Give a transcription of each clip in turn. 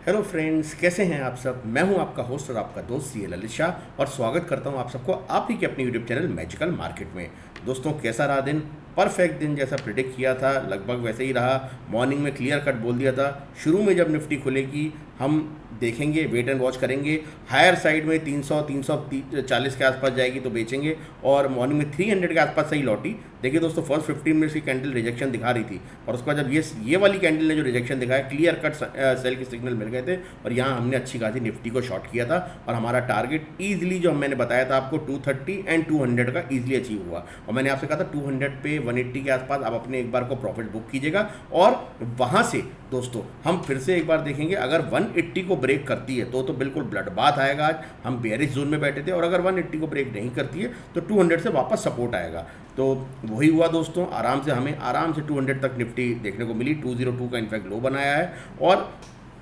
Hello friends, कैसे हैं आप सब। मैं हूं आपका होस्ट और आपका दोस्त सी ललित शाह और स्वागत करता हूं आप सबको आप ही के अपने यूट्यूब चैनल मैजिकल मार्केट में। दोस्तों, कैसा रहा दिन। परफेक्ट दिन जैसा प्रिडिक्ट किया था लगभग वैसे ही रहा। मॉर्निंग में क्लियर कट बोल दिया था शुरू में जब निफ्टी खुलेगी हम देखेंगे, वेट एंड वॉच करेंगे। हायर साइड में 300 340 के आसपास जाएगी तो बेचेंगे और मॉर्निंग में 300 के आसपास सही लौटी। देखिए दोस्तों, फर्स्ट 15 मिनट्स की कैंडल रिजेक्शन दिखा रही थी और उसके बाद जब ये वाली कैंडल ने जो रिजेक्शन दिखाया, क्लियर कट सेल के सिग्नल मिल गए थे और यहाँ हमने अच्छी खासी निफ्टी को शॉर्ट किया था और हमारा टारगेट ईजिली जो मैंने बताया था आपको 230 एंड 200 का ईजिली अचीव हुआ। और मैंने आपसे कहा था 200 पे 180 के आसपास आप अपने एक बार को प्रॉफिट बुक कीजिएगा और वहाँ से दोस्तों हम फिर से एक बार देखेंगे। अगर 180 को ब्रेक करती है तो बिल्कुल ब्लड बात आएगा। आज हम बेयरिश जोन में बैठे थे और अगर 180 को ब्रेक नहीं करती है तो 200 से वापस सपोर्ट आएगा। तो वही हुआ दोस्तों, हमें आराम से 200 तक निफ्टी देखने को मिली। 202 का इनफैक्ट लो बनाया है और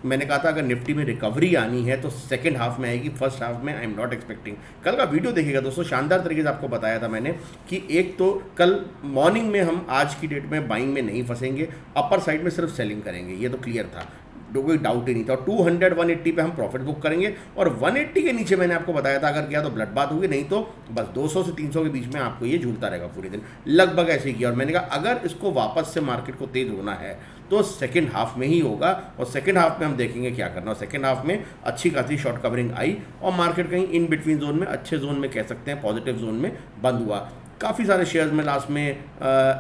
मैंने कहा था अगर निफ्टी में रिकवरी आनी है तो सेकंड हाफ में आएगी, फर्स्ट हाफ में आई एम नॉट एक्सपेक्टिंग। कल का वीडियो देखिएगा दोस्तों, शानदार तरीके से आपको बताया था मैंने कि एक तो कल मॉर्निंग में हम आज की डेट में बाइंग में नहीं फंसेंगे, अपर साइड में सिर्फ सेलिंग करेंगे, ये तो क्लियर था, कोई डाउट ही नहीं था। 200 180 पे हम प्रॉफिट बुक करेंगे और 180 के नीचे मैंने आपको बताया था अगर किया तो ब्लड बात होगी, नहीं तो बस 200 से 300 के बीच में आपको ये झूलता रहेगा पूरे दिन। लगभग ऐसे ही किया और मैंने कहा अगर इसको वापस से मार्केट को तेज होना है तो सेकंड हाफ में ही होगा और सेकंड हाफ में हम देखेंगे क्या करना। और सेकंड हाफ में अच्छी खासी शॉर्ट कवरिंग आई और मार्केट कहीं इन बिटवीन जोन में, अच्छे जोन में कह सकते हैं, पॉजिटिव जोन में बंद हुआ। काफ़ी सारे शेयर्स में लास्ट में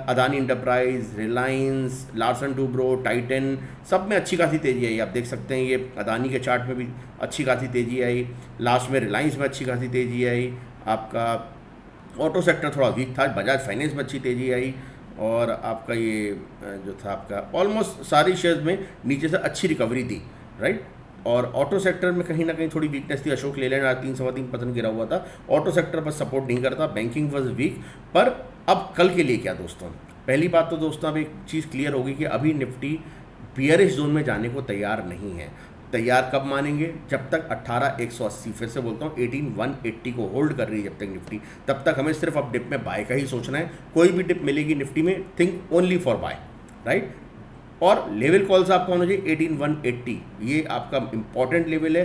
Adani enterprise, Reliance, Larsen Toubro, Titan, सब में अच्छी खासी तेज़ी आई। आप देख सकते हैं ये अदानी के चार्ट में भी अच्छी खासी तेज़ी आई, लास्ट में रिलायंस में अच्छी खासी तेज़ी आई। आपका ऑटो सेक्टर थोड़ा वीक था, बजाज फाइनेंस में अच्छी तेज़ी आई और आपका ये जो था आपका ऑलमोस्ट सारी शेयर्स में नीचे से अच्छी रिकवरी थी, राइट। और ऑटो सेक्टर में कहीं ना कहीं थोड़ी वीकनेस थी। अशोक लेलैंड 3-3.25% गिरा हुआ था। ऑटो सेक्टर पर सपोर्ट नहीं करता, बैंकिंग वॉज वीक। पर अब कल के लिए क्या दोस्तों, पहली बात तो दोस्तों अब एक चीज़ क्लियर होगी कि अभी निफ्टी बियरिश जोन में जाने को तैयार नहीं है। तैयार कब मानेंगे, जब तक 18,180, फिर से बोलता हूँ 18,180 को होल्ड कर रही है जब तक निफ्टी, तब तक हमें सिर्फ अब डिप में बाय का ही सोचना है। कोई भी डिप मिलेगी निफ्टी में, think only for buy, right. और लेवल कॉल से आपका होना चाहिए 18,180, ये आपका इंपॉर्टेंट लेवल है।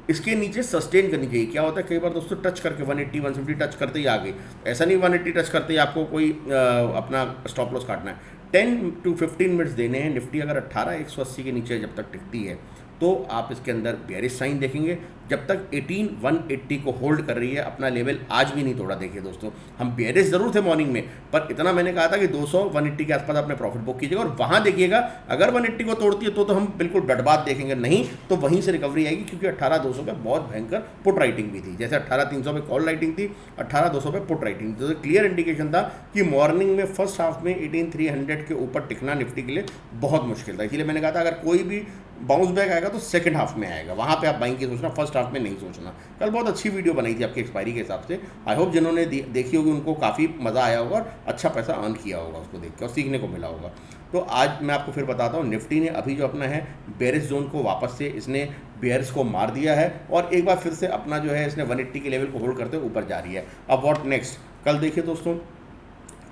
इसके नीचे सस्टेन करनी चाहिए। क्या होता है कई बार दोस्तों टच करके 180 150 टच करते ही आ गई, ऐसा नहीं 180 टच करते ही आपको कोई अपना स्टॉप लॉस काटना है। 10 to 15 मिनट्स देने हैं। निफ्टी अगर 18,180 के नीचे जब तक टिकती है तो आप इसके अंदर बेयरिश साइन देखेंगे। जब तक 18,180 को होल्ड कर रही है, अपना लेवल आज भी नहीं तोड़ा। देखिए दोस्तों, हम बेयरिश ज़रूर थे मॉर्निंग में, पर इतना मैंने कहा था कि 200 180 के आसपास अपने प्रॉफिट बुक कीजिएगा और वहाँ देखिएगा अगर 180 को तोड़ती है तो हम बिल्कुल डटबात देखेंगे, नहीं तो वहीं से रिकवरी आएगी। क्योंकि 18,200 पे बहुत भयंकर पुट राइटिंग भी थी, जैसे 18,300 पे कॉल राइटिंग थी, 18,200 पे पुट राइटिंग थी। तो क्लियर इंडिकेशन था कि मॉर्निंग में फर्स्ट हाफ में 18,300 के ऊपर टिकना निफ्टी के लिए बहुत मुश्किल था। इसलिए मैंने कहा था अगर कोई भी बाउंस बैक आएगा तो सेकंड हाफ में आएगा, वहाँ पे आप बाइंग की सोचना, फर्स्ट हाफ में नहीं सोचना। कल बहुत अच्छी वीडियो बनाई थी आपकी एक्सपायरी के हिसाब से। आई होप जिन्होंने देखी होगी उनको काफ़ी मज़ा आया होगा और अच्छा पैसा अर्न किया होगा उसको देख के और सीखने को मिला होगा। तो आज मैं आपको फिर बताता हूँ, निफ्टी ने अभी जो अपना है बेयरिश जोन को वापस से इसने बेयर्स को मार दिया है और एक बार फिर से अपना जो है इसने 180 के लेवल को होल्ड करते हुए ऊपर जा रही है। अब व्हाट नेक्स्ट, कल देखिए दोस्तों,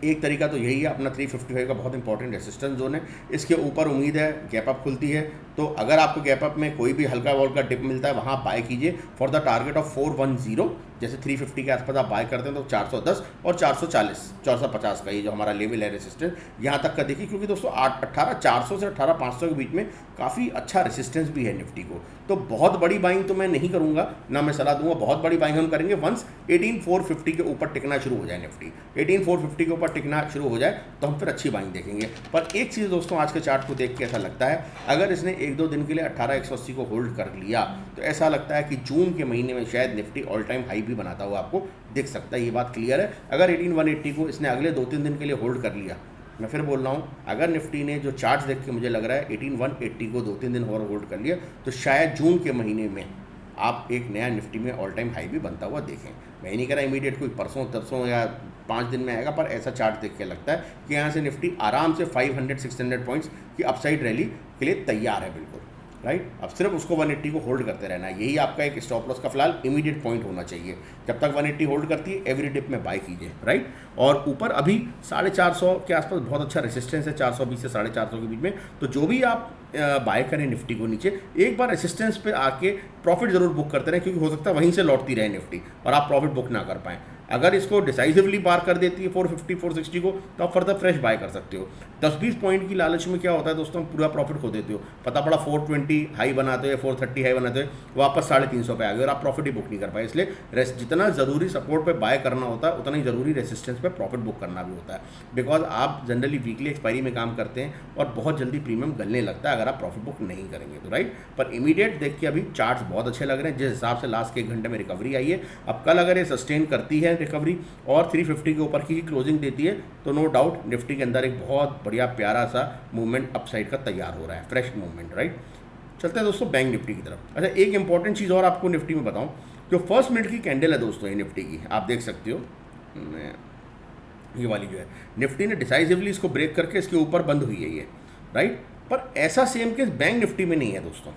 एक तरीका तो यही है, अपना 355 का बहुत इंपॉर्टेंट रेसिस्टेंस जोन है, इसके ऊपर उम्मीद है गैप अप खुलती है। तो अगर आपको गैप अप में कोई भी हल्का वॉल का डिप मिलता है वहाँ बाय कीजिए फॉर द टारगेट ऑफ 410। जैसे 350 के आसपास आप बाय करते हैं तो 410 और 440 450 का ये जो हमारा लेवल है रेसिस्टेंस, यहाँ तक का देखिए। क्योंकि दोस्तों 18,400 से 18,500 के बीच में काफ़ी अच्छा रेसिस्टेंस भी है निफ्टी को। तो बहुत बड़ी बाइंग तो मैं नहीं करूँगा, ना मैं सलाह दूंगा बहुत बड़ी बाइंग हम करेंगे वंस 18,450 के ऊपर टिकना शुरू हो जाए। निफ्टी 18,450 के ऊपर टिकना शुरू हो जाए तो हम फिर अच्छी बाइंग देखेंगे। पर एक चीज़ दोस्तों, आज के चार्ट को देख के ऐसा लगता है अगर इसने 1-2 दिन के लिए 18,180 को होल्ड कर लिया तो ऐसा लगता है कि जून के महीने में शायद निफ्टी ऑल टाइम हाई भी बनाता हुआ आपको दिख सकता है। ये बात क्लियर है। अगर 18,180 को इसने अगले 2-3 दिन के लिए होल्ड कर लिया, मैं फिर बोल रहा हूँ अगर निफ्टी ने जो चार्ट देख के मुझे लग रहा है 18,180 को 2-3 दिन और होल्ड कर लिया तो शायद जून के महीने में आप एक नया निफ्टी में ऑल टाइम हाई भी बनता हुआ देखें। मैं नहीं कह रहा इमीडिएट कोई परसों तरसों या 5 दिन में आएगा, पर ऐसा चार्ट देख के लगता है कि यहाँ से निफ्टी आराम से 500-600 पॉइंट्स की अपसाइड रैली के लिए तैयार है बिल्कुल। राइट। अब सिर्फ उसको 180 को होल्ड करते रहना है, यही आपका एक स्टॉप लॉस का फिलहाल इमीडिएट पॉइंट होना चाहिए। जब तक 180 होल्ड करती है एवरी डिप में बाय कीजिए, राइट। और ऊपर अभी 450 के आसपास बहुत अच्छा रेसिस्टेंस है, 420 से 450 के बीच में। तो जो भी आप बाय करें निफ्टी को नीचे, एक बार रेसिस्टेंस पे आके प्रॉफिट जरूर बुक करते रहें, क्योंकि हो सकता है वहीं से लौटती रहे निफ्टी और आप प्रॉफिट बुक ना कर पाएँ। अगर इसको डिसाइसिवली पार कर देती है 450 460 को, तो आप फर्दर फ्रेश बाय कर सकते हो। 10-20 पॉइंट की लालच में क्या होता है दोस्तों, पूरा प्रॉफिट खो देते हो। पता पड़ा 420 हाई बनाते हो, 430 हाई बनाते हो, वापस 350 पे आ गए और आप प्रॉफिट ही बुक नहीं कर पाए। इसलिए जितना ज़रूरी सपोर्ट पे बाय करना होता है, उतना ही ज़रूरी रेसिस्टेंस पे प्रॉफिट बुक करना भी होता है। बिकॉज आप जनरली वीकली एक्सपायरी में काम करते हैं और बहुत जल्दी प्रीमियम गलने लगता है अगर आप प्रॉफिट बुक नहीं करेंगे तो, राइट। पर इमीडिएट देख के अभी चार्ट्स बहुत अच्छे लग रहे हैं, जिस हिसाब से लास्ट के 1 घंटे में रिकवरी आई है। अब कल अगर ये सस्टेन करती है रिकवरी और 350 के ऊपर की ही क्लोजिंग देती है, तो नो डाउट निफ्टी के अंदर एक बहुत बढ़िया प्यारा सा मूवमेंट अपसाइड का तैयार हो रहा है, फ्रेश मूवमेंट, राइट। चलते हैं दोस्तों बैंक निफ्टी की तरफ। अच्छा, एक इंपॉर्टेंट चीज़ और आपको निफ्टी में बताऊं, जो फर्स्ट मिनट की कैंडल है दोस्तों ये निफ्टी की, आप देख सकते हो, ये वाली जो है निफ्टी ने डिसाइसिवली इसको ब्रेक करके इसके ऊपर बंद हुई है ये, राइट। पर ऐसा सेम केस बैंक निफ्टी में नहीं है दोस्तों।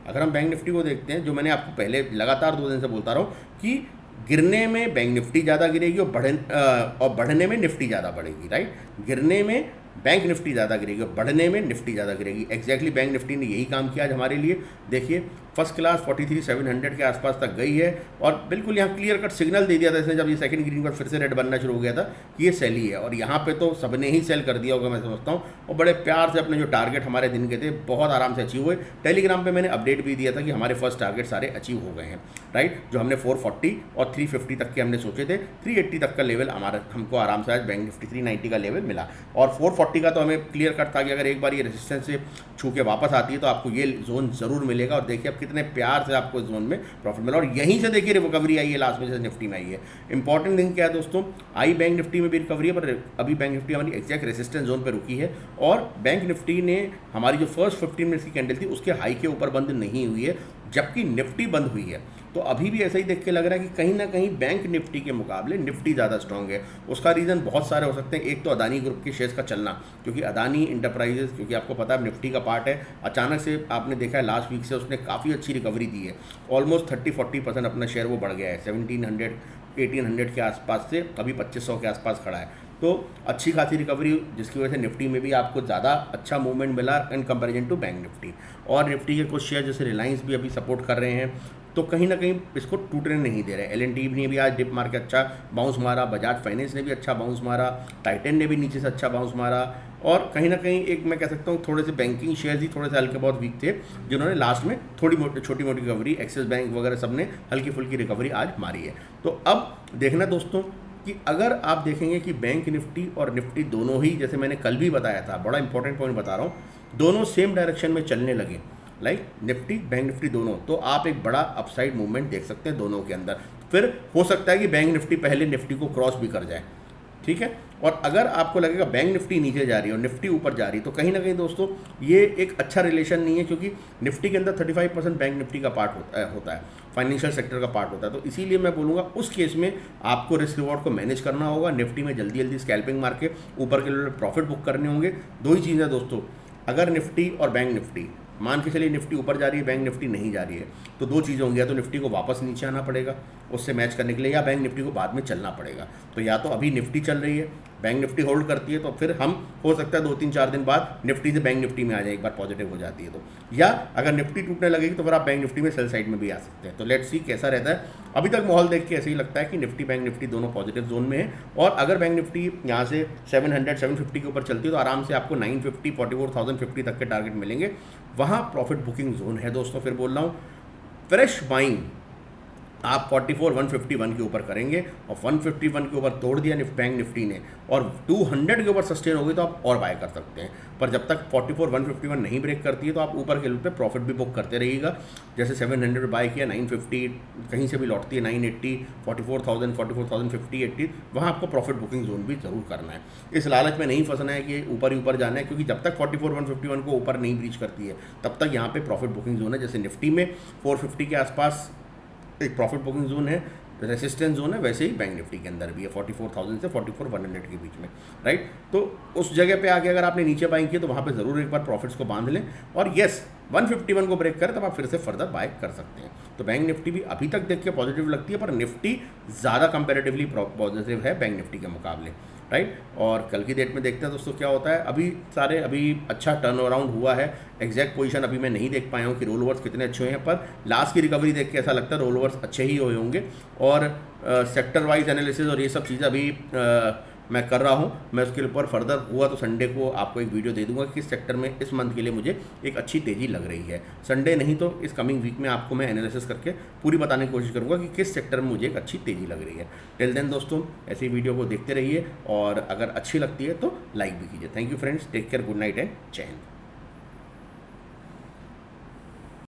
अगर हम बैंक निफ्टी को देखते हैं, जो मैंने आपको पहले लगातार 2 दिन से बोलता रहा हूँ कि गिरने में बैंक निफ्टी ज़्यादा गिरेगी और बढ़ने में निफ्टी ज़्यादा बढ़ेगी, राइट। गिरने में बैंक निफ्टी ज़्यादा गिरेगी और बढ़ने में निफ्टी ज़्यादा गिरेगी। एग्जैक्टली बैंक निफ्टी ने यही काम किया आज हमारे लिए। देखिए फर्स्ट क्लास 43,700 के आसपास तक गई है और बिल्कुल यहाँ क्लियर कट सिग्नल दे दिया था इसने, जब ये सेकंड ग्रीन पर फिर से रेड बनना शुरू हो गया था कि ये सेल ही है। और यहाँ पे तो सबने ही सेल कर दिया होगा मैं समझता हूँ, और बड़े प्यार से अपने जो टारगेट हमारे दिन के थे बहुत आराम से अचीव हुए। टेलीग्राम पे मैंने अपडेट भी दिया था कि हमारे फर्स्ट टारगेट सारे अचीव हो गए हैं, राइट। जो हमने 440 और 350 तक के हमने सोचे थे, 380 तक का लेवल हमको आराम से आज बैंक निफ्टी 390 का लेवल मिला। और 440 का तो हमें क्लियर कट था कि अगर एक बार ये रेजिस्टेंस से छू के वापस आती है तो आपको ये जोन जरूर मिलेगा। और देखिए अब कितने प्यार से आपको इस जोन में प्रॉफिट मिला, और यहीं से देखिए रिकवरी आई है लास्ट में, जैसे निफ्टी में आई है। इंपॉर्टेंट थिंग क्या है दोस्तों, आई बैंक निफ्टी में भी रिकवरी है, पर अभी बैंक निफ्टी हमारी एग्जैक्ट रेजिस्टेंस जोन पर रुकी है। और बैंक निफ्टी ने हमारी जो फर्स्ट 15 मिनट्स की कैंडल थी उसके हाई के ऊपर बंद नहीं हुई है, जबकि निफ्टी बंद हुई है। तो अभी भी ऐसा ही देख के लग रहा है कि कहीं ना कहीं बैंक निफ्टी के मुकाबले निफ्टी ज़्यादा स्ट्रांग है। उसका रीज़न बहुत सारे हो सकते हैं। एक तो अदानी ग्रुप के शेयर्स का चलना, क्योंकि अदानी इंटरप्राइजेस, क्योंकि आपको पता है निफ्टी का पार्ट है, अचानक से आपने देखा है लास्ट वीक से उसने काफ़ी अच्छी रिकवरी दी है। ऑलमोस्ट 30-40% अपना शेयर वो बढ़ गया है, 1700-1800 के आसपास से अभी 2500 के आसपास खड़ा है। तो अच्छी खासी रिकवरी, जिसकी वजह से निफ्टी में भी आपको ज़्यादा अच्छा मूवमेंट मिला in comparison to bank Nifty. और निफ्टी के कुछ शेयर जैसे रिलायंस भी अभी सपोर्ट कर रहे हैं, तो कहीं ना कहीं इसको टूटने नहीं दे रहे। L&T ने भी आज डिप मार के अच्छा बाउंस मारा, बजाज फाइनेंस ने भी अच्छा बाउंस मारा, टाइटन ने भी नीचे से अच्छा बाउंस मारा। और कहीं ना कहीं एक मैं कह सकता हूँ थोड़े से बैंकिंग शेयर्स ही थोड़े से हल्के बहुत वीक थे, जिन्होंने लास्ट में छोटी मोटी रिकवरी, एक्सिस बैंक वगैरह सब ने हल्की फुल्की रिकवरी आज मारी है। तो अब देखना दोस्तों कि अगर आप देखेंगे कि बैंक निफ्टी और निफ्टी दोनों ही, जैसे मैंने कल भी बताया था, बड़ा इंपॉर्टेंट पॉइंट बता रहा हूँ, दोनों सेम डायरेक्शन में चलने लगे, लाइक निफ्टी बैंक निफ्टी दोनों, तो आप एक बड़ा अपसाइड मूवमेंट देख सकते हैं दोनों के अंदर। फिर हो सकता है कि बैंक निफ्टी पहले निफ्टी को क्रॉस भी कर जाए, ठीक है। और अगर आपको लगेगा बैंक निफ्टी नीचे जा रही है और निफ्टी ऊपर जा रही है, तो कहीं ना कहीं दोस्तों ये एक अच्छा रिलेशन नहीं है, क्योंकि निफ्टी के अंदर 35% बैंक निफ्टी का पार्ट होता है, फाइनेंशियल सेक्टर का पार्ट होता है। तो इसीलिए मैं बोलूँगा उस केस में आपको रिस्क रिवॉर्ड को मैनेज करना होगा। निफ्टी में जल्दी जल्दी स्कैल्पिंग मार के ऊपर के लिए प्रॉफिट बुक करने होंगे। दो ही चीज़ें दोस्तों, अगर निफ्टी और बैंक निफ्टी, मान के चलिए निफ्टी ऊपर जा रही है, बैंक निफ्टी नहीं जा रही है, तो दो चीज़ें होंगी, या तो निफ्टी को वापस नीचे आना पड़ेगा उससे मैच करने के लिए, या बैंक निफ्टी को बाद में चलना पड़ेगा। तो या तो अभी निफ्टी चल रही है, बैंक निफ्टी होल्ड करती है, तो फिर हम हो सकता है 2-3-4 दिन बाद निफ्टी से बैंक निफ्टी में आ जाए, एक बार पॉजिटिव हो जाती है तो। या अगर निफ्टी टूटने लगेगी तो फिर आप बैंक निफ्टी में सेल साइड में भी आ सकते हैं। तो लेट्स सी कैसा रहता है। अभी तक माहौल देख के ऐसे ही लगता है कि निफ्टी बैंक निफ्टी दोनों पॉजिटिव जोन में है। और अगर बैंक निफ्टी यहाँ से 700-750 के ऊपर चलती है तो आराम से आपको 950 44,050 तक के टारगेट मिलेंगे। वहाँ प्रॉफिट बुकिंग जोन है दोस्तों। फिर बोल रहा हूँ, फ्रेश बाइंग आप 44,151 के ऊपर करेंगे, और 151 के ऊपर तोड़ दिया बैंक निफ्टी ने और 200 के ऊपर सस्टेन हो गई तो आप और बाय कर सकते हैं। पर जब तक 44,151 नहीं ब्रेक करती है तो आप ऊपर के लेवल पे प्रॉफिट भी बुक करते रहिएगा। जैसे 700 पे बाय किया, 950 कहीं से भी लौटती है, 980, 44,000, 44,050, 80, वहाँ आपको प्रॉफिट बुकिंग जोन भी जरूर करना है। इस लालच में नहीं फंसना है कि ऊपर ही ऊपर जाना है, क्योंकि जब तक 44,151 को ऊपर नहीं ब्रीच करती है तब तक यहाँ पे प्रॉफिट बुकिंग जोन है। जैसे निफ्टी में 450 के आसपास एक प्रॉफिट बुकिंग जोन है, रेसिस्टेंस जोन है वैसे ही बैंक निफ्टी के अंदर भी है 44,000 से 44,100 के बीच में, राइट। तो उस जगह पे आके अगर आपने नीचे बाइंग किया तो वहाँ पे ज़रूर एक बार प्रॉफिट्स को बांध लें, और येस 151 को ब्रेक करें तब आप फिर से फर्दर बाय कर सकते हैं। तो बैंक निफ्टी भी अभी तक देख के पॉजिटिव लगती है, पर निफ्टी ज़्यादा कंपेरेटिवली पॉजिटिव है बैंक निफ्टी के मुकाबले, राइट। और कल की डेट में देखते हैं दोस्तों क्या होता है। अभी अच्छा टर्न अराउंड हुआ है, एग्जैक्ट पोजीशन अभी मैं नहीं देख पाया हूँ कि रोल ओवर्स कितने अच्छे हुए हैं, पर लास्ट की रिकवरी देख के ऐसा लगता है रोल ओवर्स अच्छे ही हुए होंगे। और सेक्टर वाइज एनालिसिस और ये सब चीज़ें अभी मैं कर रहा हूँ। मैं उसके ऊपर फर्दर हुआ तो संडे को आपको एक वीडियो दे दूंगा कि किस सेक्टर में इस मंथ के लिए मुझे एक अच्छी तेज़ी लग रही है। संडे नहीं तो इस कमिंग वीक में आपको मैं एनालिसिस करके पूरी बताने की कोशिश करूँगा कि किस सेक्टर में मुझे एक अच्छी तेज़ी लग रही है। टिल देन दोस्तों ऐसी वीडियो को देखते रहिए, और अगर अच्छी लगती है तो लाइक भी कीजिए। Thank you friends, take care, good night and जय हिंद।